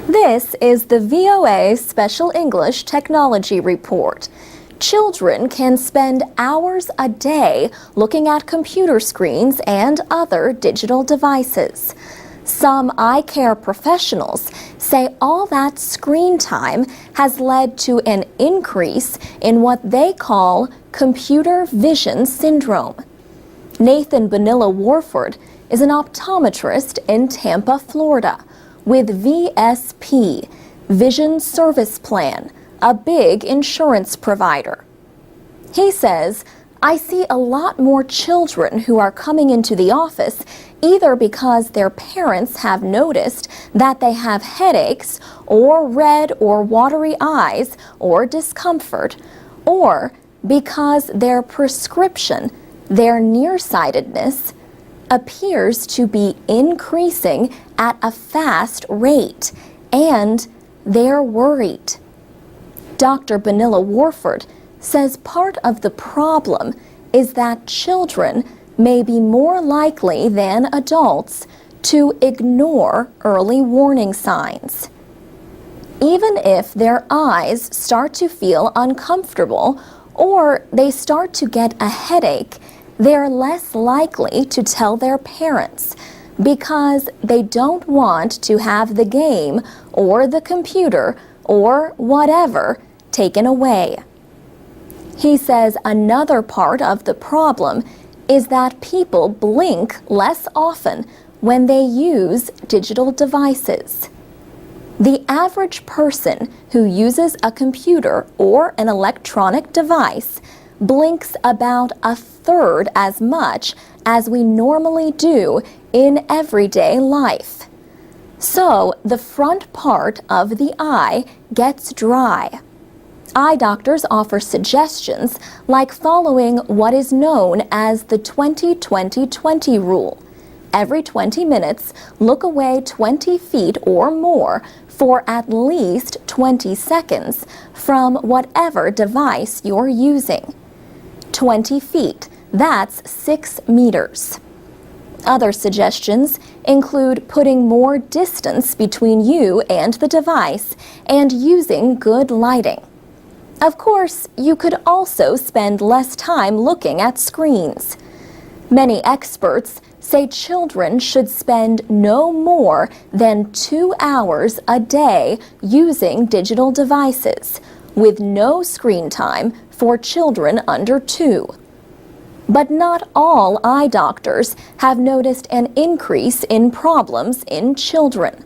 This is the VOA Special English Technology Report. Children can spend hours a day looking at computer screens and other digital devices. Some eye care professionals say all that screen time has led to an increase in what they call computer vision syndrome. Nathan Bonilla-Warford is an optometrist in Tampa, Florida, with VSP, Vision Service Plan, a big insurance provider. He says, "I see a lot more children who are coming into the office either because their parents have noticed that they have headaches or red or watery eyes or discomfort, or because their prescription, their nearsightedness, appears to be increasing at a fast rate, and they're worried." Dr. Bonilla-Warford says part of the problem is that children may be more likely than adults to ignore early warning signs. Even if their eyes start to feel uncomfortable or they start to get a headache, they're less likely to tell their parents because they don't want to have the game or the computer or whatever taken away. He says another part of the problem is that people blink less often when they use digital devices. The average person who uses a computer or an electronic device blinks about a third as much as we normally do in everyday life. So the front part of the eye gets dry. Eye doctors offer suggestions like following what is known as the 20-20-20 rule. Every 20 minutes, look away 20 feet or more for at least 20 seconds from whatever device you're using. 20 feet, that's 6 meters. Other suggestions include putting more distance between you and the device and using good lighting. Of course, you could also spend less time looking at screens. Many experts say children should spend no more than 2 hours a day using digital devices, with no screen time for children under 2. But not all eye doctors have noticed an increase in problems in children.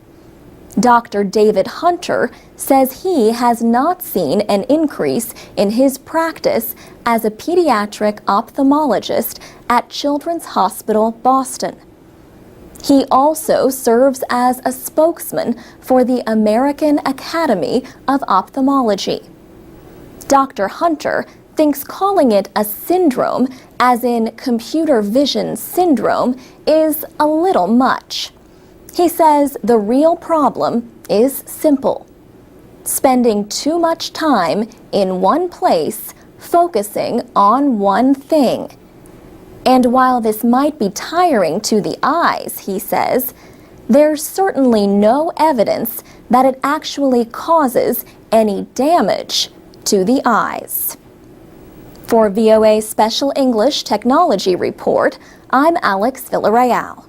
Dr. David Hunter says he has not seen an increase in his practice as a pediatric ophthalmologist at Children's Hospital Boston. He also serves as a spokesman for the American Academy of Ophthalmology. Dr. Hunter thinks calling it a syndrome, as in computer vision syndrome, is a little much. He says the real problem is simple: spending too much time in one place, focusing on one thing. And while this might be tiring to the eyes, he says, there's certainly no evidence that it actually causes any damage to the eyes. For VOA Special English Technology Report, I'm Alex Villarreal.